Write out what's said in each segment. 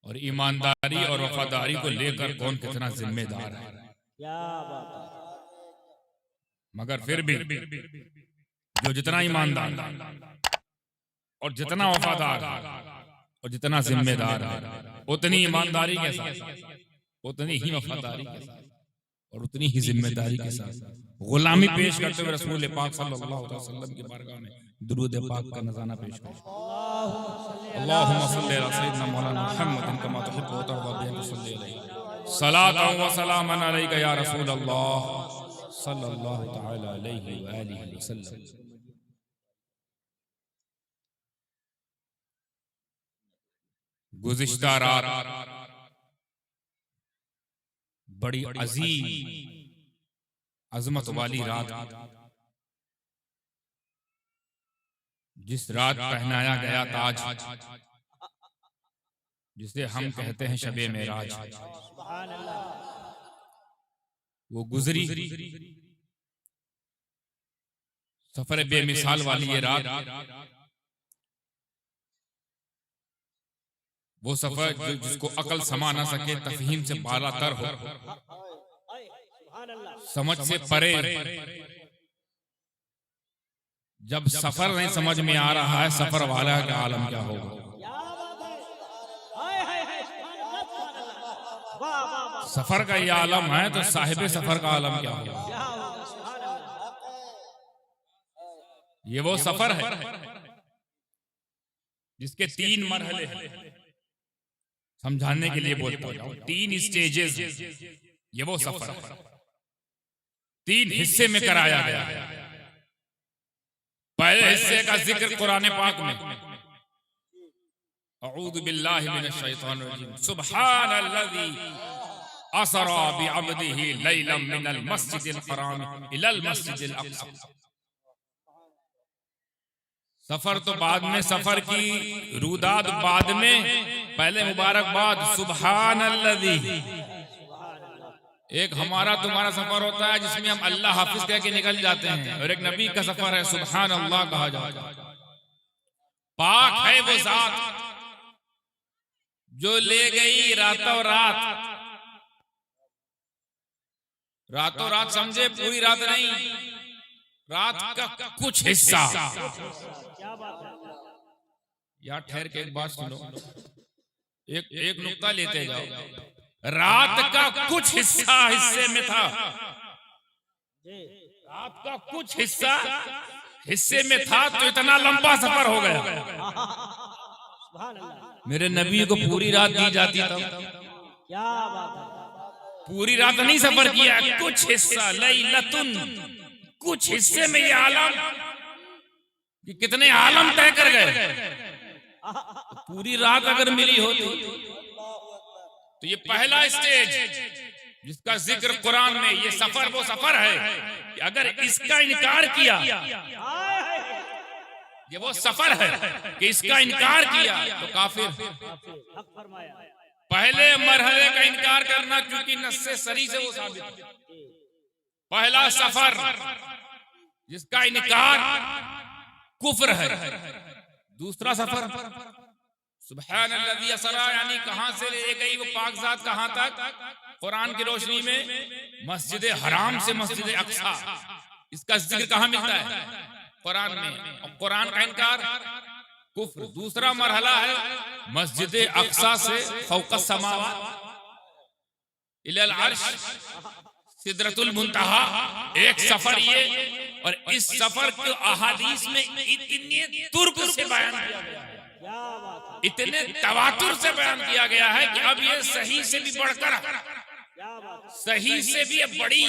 और ईमानदारी और वफादारी को लेकर कौन कितना जिम्मेदार है। क्या बात है। मगर फिर भी जो जितना ईमानदार और जितना वफादार और जितना जिम्मेदार है, उतनी ईमानदारी के साथ, उतनी ही वफादारी के साथ और उतनी ही जिम्मेदारी के साथ गुलामी पेश करते हुए रसूल पाक सल्लल्लाहु अलैहि वसल्लम की बारगाह में दुरूद पाक का नज़ारा पेश करें। अल्लाहुम्मा सल्ली अला सय्यिदिना मौलाना मुहम्मद कमा तुहिब्बु व तर्दा बिही सल्ली अलैहि सलातन व सलामन अलैका या रसूल अल्लाह सल्लल्लाहु तआला अलैहि व आलिहि वसल्लम। गुज़िश्ता रात बड़ी अजीम अजमत वाली रात, जिस रात पहनाया गया ताज, जिसे हम कहते हैं शबे मेराज, वो गुजरी सफर बेमिसाल वाली ये रात, वो सफर जिसको अकल समा ना सके, तफहीम से बालातर हो, समझ से परे। जब सफर नहीं समझ में आ रहा है, सफर वाला का आलम क्या होगा। सफर का ये आलम है तो साहिब सफर का आलम क्या होगा। ये वो सफर है जिसके 3 मरहले हैं। समझाने के लिए बोलता हूं, 3 स्टेजेस। ये वो सफर है, 3 हिस्से में कराया गया है। पहले हिस्से का जिक्र कुरान पाक में, अऊज़ु बिल्लाहि मिनश शैतानिर रजीम, सुब्हानल्लज़ी असरा बिअब्दिही लैलन मिनल मस्जिदिल हराम इलल मस्जिदिल अक़सा। सफर तो बाद में, सफर की रुदाद बाद में, पहले मुबारकबाद सुब्हानल्लज़ी। एक हमारा तुम्हारा सफर होता है जिसमें हम अल्लाह हाफिज कह के निकल जाते हैं, और एक नबी का सफर है सुब्हान अल्लाह कहा जाता है। पाक है वो जात जो ले गई रातों रात, रातों रात समझे पूरी रात नहीं, रात का कुछ हिस्सा। यार ठहर के एक बात सुनो, एक नुक्ता लेते जाओ। रात का कुछ हिस्सा हिस्से में था, रात का कुछ हिस्सा हिस्से में था, तो इतना लंबा सफर हो गया। मेरे नबी को पूरी रात दी जाती तब, क्या बात है। पूरी रात नहीं सफर किया, कुछ हिस्सा, लैलतुन, कुछ हिस्से में ये आलम कि कितने आलम तय कर गए। पूरी रात अगर मिली होती तो ये पहला स्टेज जिसका जिक्र कुरान में, ये सफर वो सफर है कि अगर इसका इनकार किया, ये वो सफर है कि इसका इनकार किया तो काफिर। पहले मरहले का इनकार करना चूंकि नस्से सरी से वो साबित है। पहला सफर जिसका इनकार कुफ्र है। दूसरा सफर सुब्हानल्लज़ी असरा, यानी कहां से ले गई वो पाकज़ात, कहां तक, कुरान की रोशनी में मस्जिद हराम से मस्जिद अक्सा। इसका जिक्र कहां मिलता है, कुरान में, और कुरान का इनकार कुफ्र। दूसरा मरहला है मस्जिद अक्सा से फौक़स समावात इलल अर्श सिदरतुल मुंतहा, एक सफर ये। और इस सफर को अहादीस में इतने तुर्क से बयान किया गया है, इतने तवातुर से बयान किया गया है कि अब ये सही से भी बढ़कर, सही से भी बड़ी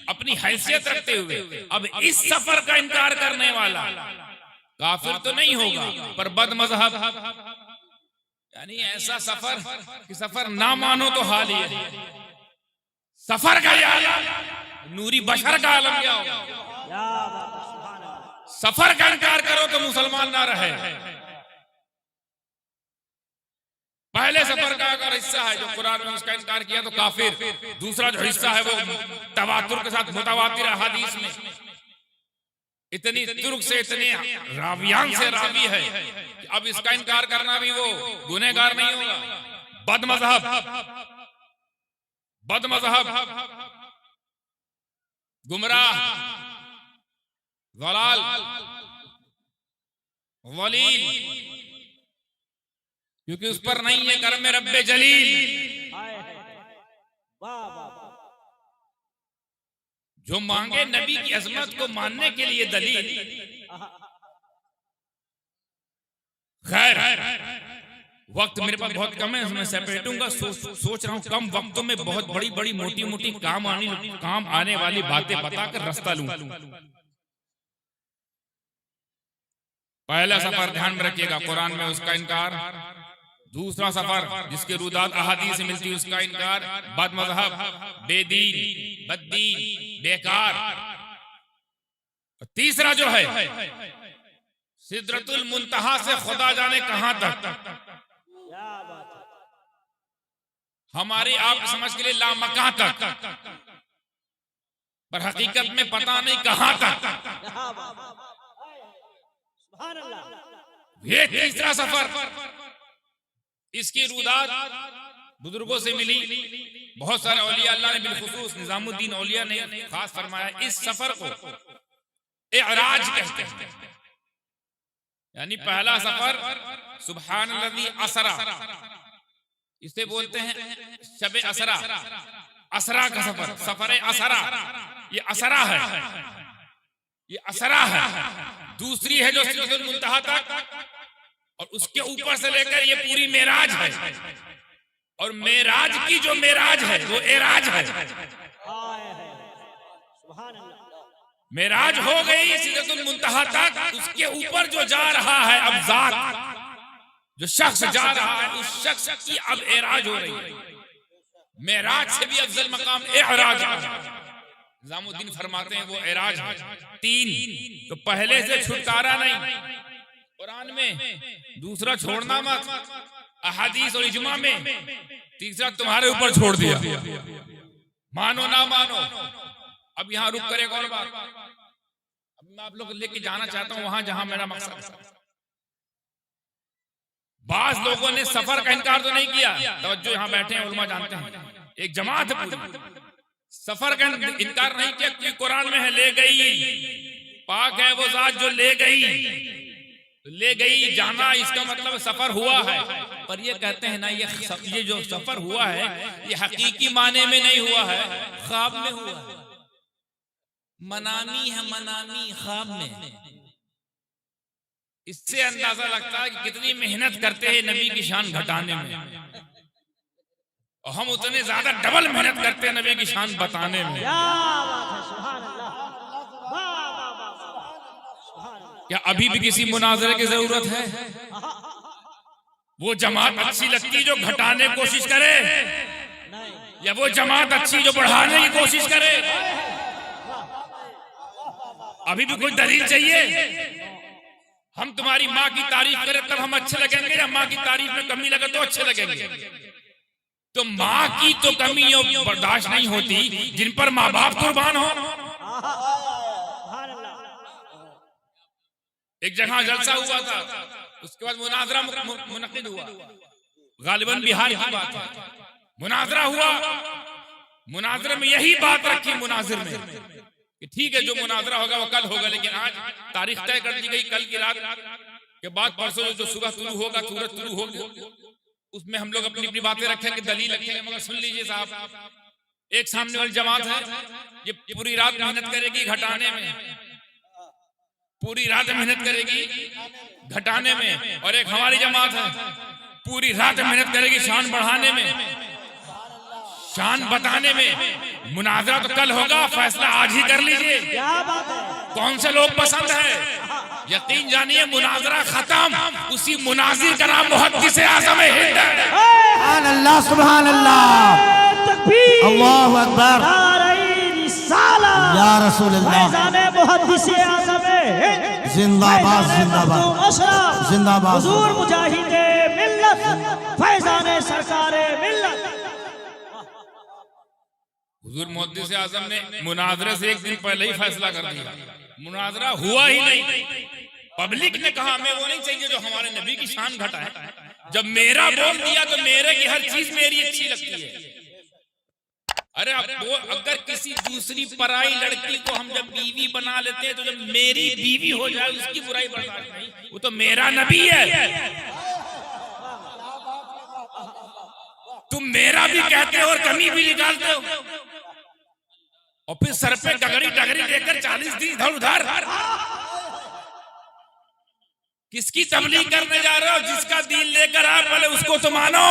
अपनी हैसियत रखते हुए अब इस सफर का इनकार करने वाला काफिर तो नहीं होगा, पर बद मजहब, यानी ऐसा सफर कि सफर ना मानो तो हाल ही है। सफर का आलम, नूरी बशर का आलम क्या होगा। सफर का इनकार करो तो मुसलमान ना रहे। पहले सफर का अगर हिस्सा है जो कुरान में, उसका इनकार किया तो काफिर। दूसरा जो हिस्सा है वो तवातुर के साथ मुतवातिर हदीस में इतनी तुर्क से, इतने रावियान से रावी है कि अब इसका इनकार करना भी वो गुनहगार नहीं होगा, बदमज़हब, गुमराह, ज़लाल, वलील, क्योंकि उस पर नहीं है कर्म रब्बे जलील। हाय हाय वाह वाह वाह जो मांगे नबी की अजमत को मानने के लिए दलील। खैर, वक्त मेरे पास बहुत कम है, मैं समेटूंगा। सोच रहा हूं कम वक्तों में बहुत बड़ी बड़ी मोटी मोटी काम आने वाली बातें बताकर रास्ता लूं। पहला सफर ध्यान में रखिएगा, कुरान में उसका इनकार। दूसरा सफर जिसके रुदात अहादीस से मिलती है उसका इनकार। बदमज़हब, बेदीन, बद्दीन, बेकार। तीसरा जो है सिदरतुल मुंतहा से खुदा जाने कहां तक। क्या बात है। हमारे आप समझ के लिए लामकां तक, पर हकीकत में पता नहीं कहां तक। क्या बात है। सुभान अल्लाह। ये तीसरा सफर, इसकी रुदात बुजुर्गों से मिली। बहुत सारे औलिया अल्लाह ने बिलखुसूस निजामुद्दीन औलिया ने खास फरमाया इस सफर को इअराज कहते हैं। यानी पहला सफर सुब्हानल्लज़ी असरा, इसे बोलते हैं शब असरा, असरा का सफर, सफर असरा। ये असरा है, ये असरा है। दूसरी है जो सिदरतुल मुंतहा तक, और उसके ऊपर से लेकर ये पूरी मेराज है। और मेराज की जो मेराज है वो एराज है। सुभान अल्लाह। मेराज हो गई सिदरतुल मुंतहा तक, उसके ऊपर जो जा रहा है अब जात, जो शख्स जा रहा है उस शख्स की अब एराज हो रही है। मेराज से भी अफजल मकाम एराज है। निजामुद्दीन फरमाते हैं वो एराज है। तीन तो पहले से छुटकारा नहीं कुरान में, दूसरा छोड़ना मत अहादीस और इजमा में, तीसरा तुम्हारे ऊपर छोड़ दिया, मानो ना मानो। अब यहाँ रुक कर एक और बात, अब मैं आप लोग लेके जाना चाहता हूं वहां जहां मेरा मकसद है। बाज लोगों ने सफर का इनकार तो नहीं किया, तवज्जो यहाँ बैठे हैं उलमा जानते हैं, एक जमात है पूरी, सफर का इनकार नहीं किया कि कुरान में है ले गई, पाक है वो जात जो ले गई। ले गई जाना इसका मतलब सफर हुआ है, पर ये कहते हैं ना ये जो सफर हुआ है ये हकीकी माने में नहीं हुआ है, ख्वाब में हुआ है। मनामी है, मनामी ख्वाब में। इससे अंदाजा लगता है कि कितनी मेहनत करते हैं नबी की शान घटाने में, और हम उतने ज्यादा डबल मेहनत करते हैं नबी की शान बताने में। क्या बात है। सुभान अल्लाह। वाह वाह वाह वाह। सुभान अल्लाह। क्या अभी भी किसी मुनाजरे की जरूरत है? वो जमात अच्छी लगती जो घटाने की कोशिश करे, नहीं। या वो जमात अच्छी जो बढ़ाने की कोशिश करे? अभी भी कोई दलील चाहिए? हम तुम्हारी माँ की तारीफ करें तब हम अच्छे लगेंगे, या माँ की तारीफ में कमी लगे तो अच्छे लगेंगे? तो माँ की तो कमी बर्दाश्त नहीं होती जिन पर माँ बाप कुर्बान हो। सुभान अल्लाह। एक जगह जलसा हुआ था, उसके बाद मुनाजरा मुनक्किद हुआ, गालिबन बिहार की बात है। मुनाजरा हुआ, मुनाजरे में यही बात रखी मुनाजिर ने कि ठीक है जो मुनाजरा होगा वो कल होगा, लेकिन आज तारीख तय कर दी गई, कल की रात के बाद परसों जो सुबह शुरू होगा, सूरज शुरू होगी, उसमें हम लोग अपनी अपनी बातें रखेंगे, दलील रखेंगे। मगर सुन लीजिए साहब, एक सामने वाली जमात है ये पूरी रात मेहनत करेगी घटाने में, पूरी रात मेहनत करेगी घटाने में, और एक हमारी जमात है पूरी रात मेहनत करेगी शान बढ़ाने में, शान बताने में। मुनाजरा तो कल होगा, फैसला आज ही कर लीजिए। क्या बात है। कौन से लोग पसंद है? यकीन जानिए मुनाजरा खत्म, उसी मुनाजिर का नाम मुहद्दिस आज़म हिंद है। सुभान अल्लाह, सुभान अल्लाह, तकबीर, अल्लाहु अकबर, नारे रिसालत, या रसूल अल्लाह, फैज़ाने मुहद्दिस आज़म हिंद, जिंदाबाद जिंदाबाद अशरफ, जिंदाबाद, हुजूर मुजाहिदे मिल्लत, फैज़ाने सरकारे मिल्लत। हुजूर मुहद्दिस आज़म ने मुनाजरे से एक दिन पहले ही फैसला कर दिया, मुनाजरा हुआ ही नहीं। पब्लिक ने कहा हमें वो नहीं चाहिए जो हमारे नबी की शान घटाए, जब मेरा बोल दिया तो मेरे की हर चीज मेरी अच्छी लगती है। अरे वो अगर किसी दूसरी पराई लड़की को हम जब बीवी बना लेते हैं तो जब मेरी बीवी हो जाए उसकी बुराई बर्दाश्त नहीं, वो तो मेरा नबी है। तुम मेरा भी कहते हो और कमी भी निकालते हो और फिर सर पे गगड़ी डगड़ी लेकर 40 दिन इधर उधर किसकी तबलीग करने जा रहे हो? जिसका दिल लेकर आ पहले उसको तो मानो।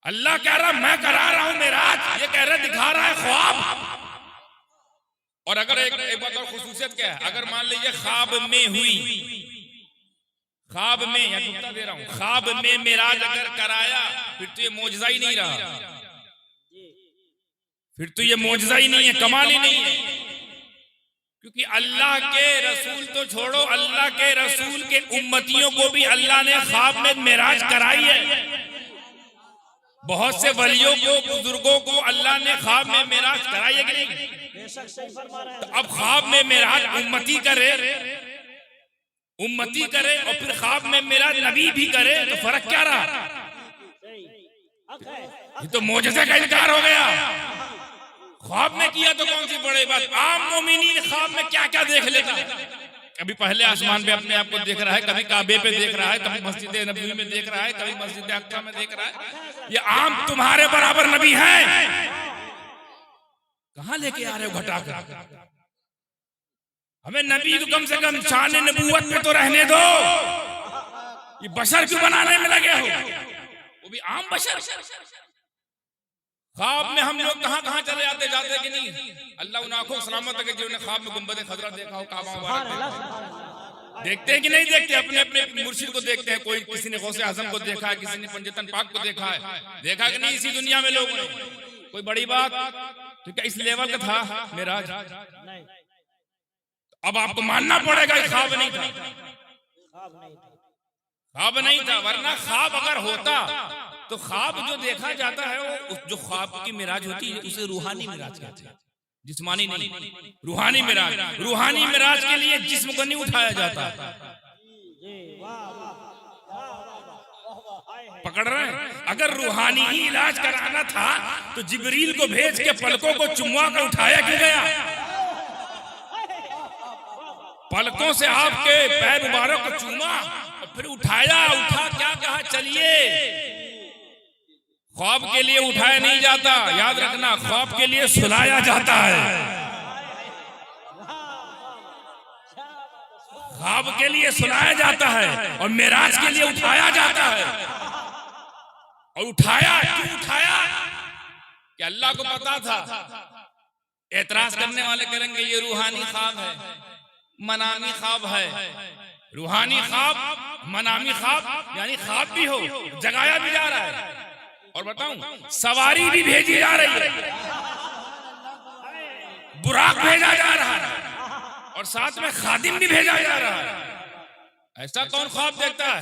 अल्लाह कह रहा मैं करा रहा हूं मेराज, ये कह रहा दिखा रहा है ख्वाब। और अगर एक बात और खुसूसियत क्या है, अगर मान लीजिए ख्वाब में हुई, ख्वाब में, या नुक्ता दे रहा हूं, ख्वाब में मेराज अगर कराया फिर तो ये मौजज़ा ही नहीं रहा, फिर तो ये मौजज़ा ही नहीं है, कमाल ही नहीं है। क्योंकि अल्लाह के रसूल तो छोड़ो, अल्लाह के रसूल के उम्मतियों को भी अल्लाह ने ख्वाब में मेराज कराई है। बहुत से वलियों को, बुजुर्गों को अल्लाह ने ख्वाब में मेराज कराई है कि नहीं? तो अब ख्वाब में मेराज उम्मती करे, उम्मती करे और फिर ख्वाब में मेराज नबी भी करे, तो फर्क क्या रहा? ये तो मौजज़े का इनकार हो गया। ख्वाब में किया तो कौन सी बड़ी बात, आम मोमिनीन ख्वाब में क्या क्या देख लेता। कभी पहले आसमान पे अपने आप को देख रहा है, कभी काबे पे देख रहा है, कभी मस्जिद नबवी में देख रहा है, कभी मस्जिद अक्सा में देख रहा है। ये आम तुम्हारे बराबर नबी हैं, कहां लेके आ रहे हो घटा कर? हमें नबी को कम से कम शान नबूवत पे तो रहने दो। ये बशर क्यों बनाने में लगे हो, वो भी आम बशर। ख्वाब में हम लोग कहां कहां चले आते जाते कि नहीं? अल्लाह उन आंखों सलामत है कि जिन्होंने ख्वाब में गुंबद खजरा देखा हो, काबा मुबारक देखते हैं कि नहीं देखते? अपने अपने मुर्शिद को देखते हैं। कोई किसी ने गौसे आजम को देखा है, किसी ने पंजतन पाक को देखा है, देखा कि नहीं इसी दुनिया में लोगों ने? कोई बड़ी बात तो क्या इस लेवल का था मेराज? अब आपको मानना पड़ेगा ख्वाब नहीं था, ख्वाब नहीं था। वरना ख्वाब अगर होता तो ख्वाब जो देखा जाता है वो जो ख्वाब की मिराज होती है उसे रूहानी मिराज कहते हैं, जिस्मानी नहीं। रूहानी मिराज, रूहानी मिराज के लिए जिस्म को नहीं उठाया जाता। पकड़ रहे हैं? अगर रूहानी ही इलाज कराना था तो जिब्रील को भेज के पलकों को चुमवा कर उठाया क्यों गया? पलकों से आपके पैर मुबारक को चूमा और फिर उठाया, उठा क्या कहा? चलिए। ख्वाब के लिए उठाया नहीं जाता, याद रखना, ख्वाब के लिए सुलाया जाता है। ख्वाब के लिए सुलाया जाता है और मेराज के लिए उठाया जाता है। और उठाया क्यों उठाया? कि अल्लाह को पता था एतराज करने वाले करेंगे ये रूहानी ख्वाब है, मनामी ख्वाब है। रूहानी ख्वाब, मनामी ख्वाब, यानी ख्वाब भी हो, जगाया भी जा रहा है। और बताऊं, सवारी भी भेजी जा रही है, बुराक भेजा जा रहा है और साथ में खादिम भी भेजा जा रहा है। ऐसा कौन ख्वाब देखता है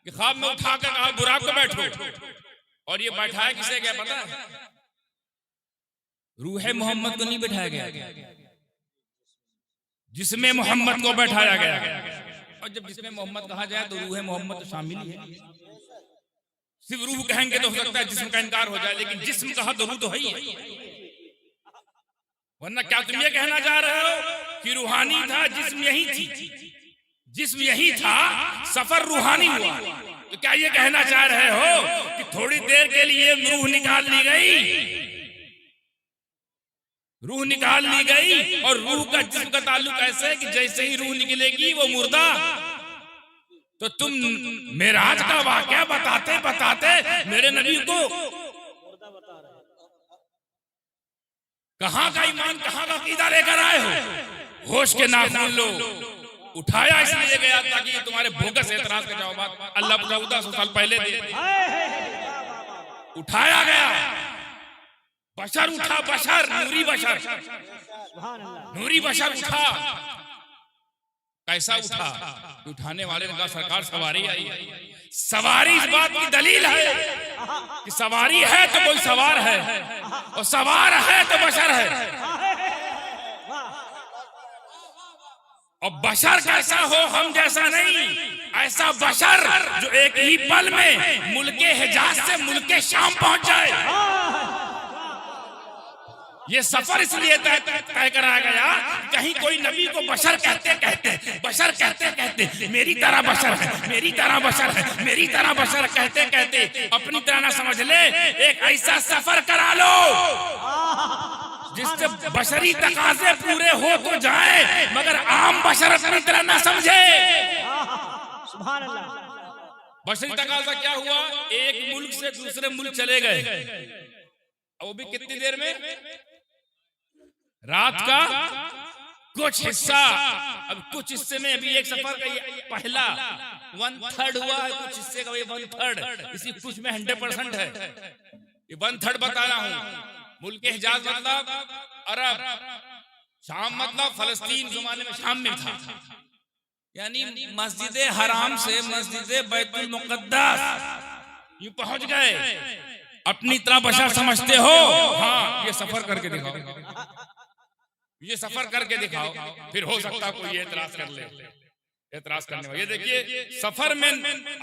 कि ख्वाब में उठा कर कहा बुराक को बैठो, और ये बैठाया किसे गया पता है? रूह मोहम्मद को नहीं बैठाया गया, जिसमें मोहम्मद को बैठाया गया। और जब जिसमें मोहम्मद कहा जाए तो रूह मोहम्मद तो शामिल ही है। सिर्फ रूह कहेंगे तो हो सकता है जिस्म का इनकार हो जाए, लेकिन जिस्म कहा तो रूह तो है ही। वरना क्या तुम ये कहना चाह रहे हो कि रूहानी था, जिस्म यही थी? जिस्म यही था, सफर रूहानी हुआ। तो क्या ये कहना चाह रहे हो कि थोड़ी देर के लिए रूह निकाल ली गई, रूह निकाल ली गई और रूह का जिस्म का ताल्लुक ऐसे है कि जैसे ही रूह निकलेगी वो मुर्दा? तो तुम मेराज का वाकया बताते बताते मेरे नबी को कहां का ईमान, कहां का अकीदा लेकर आए हो? होश के नाखून लो। उठाया इसलिए गया ताकि ये तुम्हारे बोगस एतराज का जवाब अल्लाह 1400 साल पहले दे। उठाया गया, बशर उठा, बशर, नूरी बशर, नूरी बशर उठा। कैसा उठा? उठाने वाले ने कहा सरकार सवारी आई है। सवारी इस बात की दलील है कि सवारी है तो कोई सवार है, और सवार है तो बशर है। और बशर कैसा हो, हम जैसा नहीं, ऐसा बशर जो एक ही पल में मुल्के हिजाज से मुल्के शाम पहुंच जाए। ये सफर इसलिए तय कराया गया, कहीं कोई नबी को बशर बशर कहते मेरी तरह बशर है, मेरी तरह बशर है, मेरी तरह बशर कहते अपनी तरह ना समझ ले। एक ऐसा सफर करा लो जिससे बशरी तकाजे पूरे हो तो जाए, मगर आम बशर अपनी तरह ना समझे। सुभान अल्लाह। बशरी तकाजा क्या हुआ, एक मुल्क से दूसरे मुल्क चले गए, वो भी कितनी देर में, रात का कुछ हिस्सा। अब कुछ हिस्से में अभी एक सफर का पहला 1/3 हुआ है, कुछ हिस्से का 1/3, इसी कुछ में 100% है। ये 1/3 बता रहा हूं। मुल्क हिजाज मतलब अरब, शाम मतलब फलस्तीन, जमाने में शाम में था, यानी मस्जिद हराम से मस्जिद बैतुल मुक़द्दस यूं पहुंच गए। अपनी तरह बशर समझते हो? हाँ, ये सफर करके दिखाओ, ये सफर करके दिखाओ, फिर हो सकता है कोई एतराज कर ले। एतराज करने वाले, ये देखिए सफर में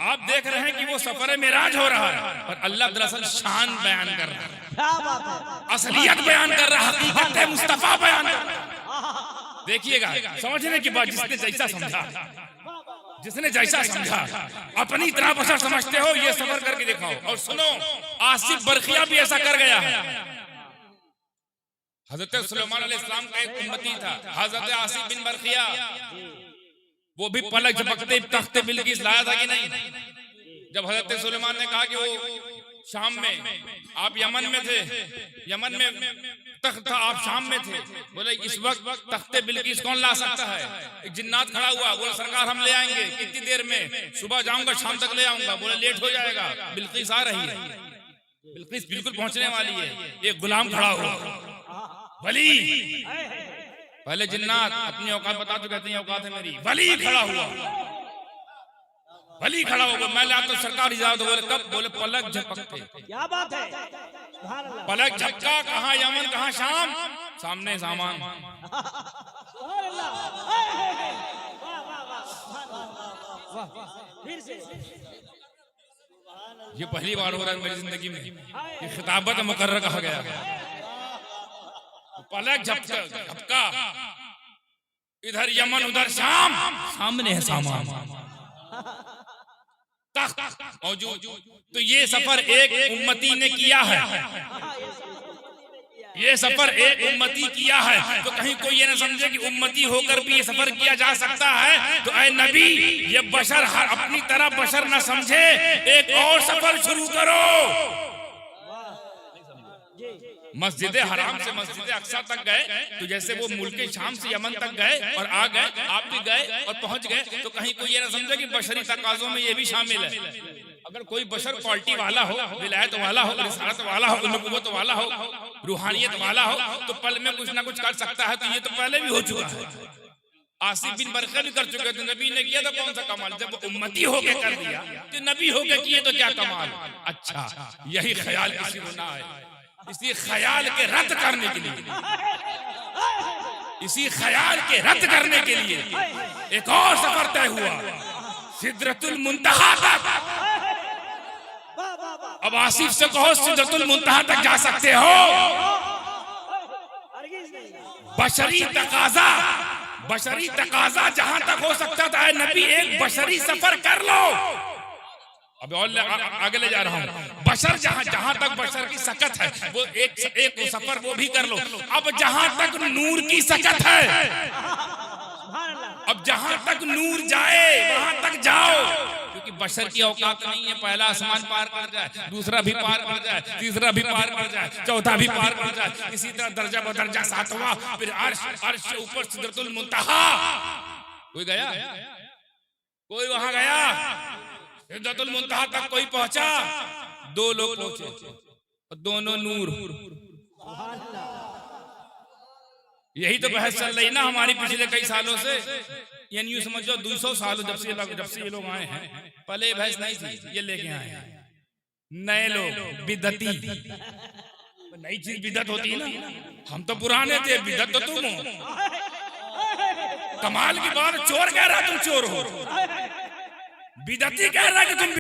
आप देख रहे हैं कि वो सफर मेराज हो रहा है, और अल्लाह दरअसल शान बयान कर रहा है, क्या बात है, असलियत बयान कर रहा है, हकीकत मुस्तफा बयान कर रहा है। देखिएगा, समझने की बात, जिसने जैसा समझा, जिसने जैसा समझा, अपनी तरह बशर समझते हो, ये सफर करके दिखाओ। और सुनो, आसिफ बरखिया भी ऐसा कर गया है। हजरत सुलेमान अलैहिस्सलाम का एक उम्मती था, हजरत आसिफ बिन बरखिया, वो भी पलक झपकते तख्ते बिल्किस लाया था कि नहीं? जब हजरत सुलेमान ने कहा कि वो शाम में, आप यमन में थे, यमन में तख्त था, आप शाम में थे, बोले इस वक्त तख्ते बिल्किस कौन ला सकता है? एक जिन्नात खड़ा हुआ, बोले सरकार हम ले आएंगे, कितनी देर में? सुबह जाऊंगा, शाम तक ले आऊंगा। बोले लेट हो जाएगा, बिल्किस आ रही है, बिल्किस बिल्कुल पहुंचने वाली है। एक गुलाम खड़ा हुआ, वली, पहले जिन्नात अपनी औकात बता चुके थे, औकात है मेरी। वली खड़ा हुआ, वली खड़ा होगा, मैं लाता तो सरकार इजाजत। बोले कब? बोले पलक झपकते। क्या बात है, सुभान अल्लाह। पलक झपका, कहाँ यमन कहाँ शाम, सामने सामान। सुभान अल्लाह। वाह वाह वाह, सुभान अल्लाह। फिर से ये पहली बार हो रहा है मेरी जिंदगी में, ये खिताबत मुकर्रर कहा गया। पलक झपका, इधर यमन उधर शाम, सामने है सामान, तख्त मौजूद। तो ये सफर एक उम्मती ने किया है, ये सफर एक उम्मती किया है। तो कहीं कोई ये ना समझे कि उम्मती होकर भी ये सफर किया जा सकता है। तो ऐ नबी, ये बशर अपनी तरह बशर ना समझे, एक और सफर शुरू करो। मस्जिद हराम से मस्जिद अक्सा तक गए, तो जैसे वो मुल्क शाम से यमन तक गए और आ गए, आप भी गए और पहुंच गए। तो कहीं कोई ये ना समझे कि बशरी तकाजों में ये भी शामिल है। अगर कोई बशर क्वालिटी वाला हो, विलायत वाला हो, रिसालत वाला हो, नबूवत वाला हो, रूहानियत वाला हो, तो पल में कुछ ना कुछ कर सकता है। तो ये तो पहले भी हो चुका है, आसिफ बिन बरखिया भी कर चुके थे। नबी ने किया तो कौन सा कमाल, जब वो उम्मती होके कर दिया तो नबी होके किए तो क्या कमाल। अच्छा, यही ख्याल किसी को ना आए, इसी ख्याल के रद्द करने के लिए, इसी ख्याल के रद्द करने के लिए एक और सफर तय हुआ, सिदरतुल मुंतहा तक। अब आसिफ से कहो सिदरतुल मुंतहा तक जा सकते हो? बशरी तकाजा, बशरी तकाजा जहां तक हो सकता था, नबी एक बशरी सफर कर लो। अब और आगे ले जा रहा हूँ, बशर जहां तक बशर की सकत है, वो एक सफर वो भी कर लो। अब जहां तक नूर की सकत है, अब जहां तक नूर जाए वहां तक जाओ, क्योंकि बशर की औकात नहीं है पहला आसमान पार कर जाए, दूसरा भी पार कर जाए, तीसरा भी पार कर जाए, चौथा भी पार कर जाए, इसी तरह दर्जा बदर्जा सातवां, फिर अर्श, अर्श से ऊपर सिदरतुल मुंतहा। कोई गया? कोई वहां गया? सिदरतुल मुंतहा तक कोई पहुंचा? 2 लोग पहुंचे, दोनों नूर। यही तो बहस चल रही ना हमारी पिछले कई सालों से, यानी यूं समझो 200 सालों जब से ये लोग आए हैं। पहले ये बहस नहीं थी, ये लेके आए हैं नए लोग, बिदती। नई चीज बिदत होती है ना, हम तो पुराने थे, बिदत तो तुम हो। कमाल की बात, चोर कह रहा है तुम चोर हो, बिदती कह रहा है कि तुम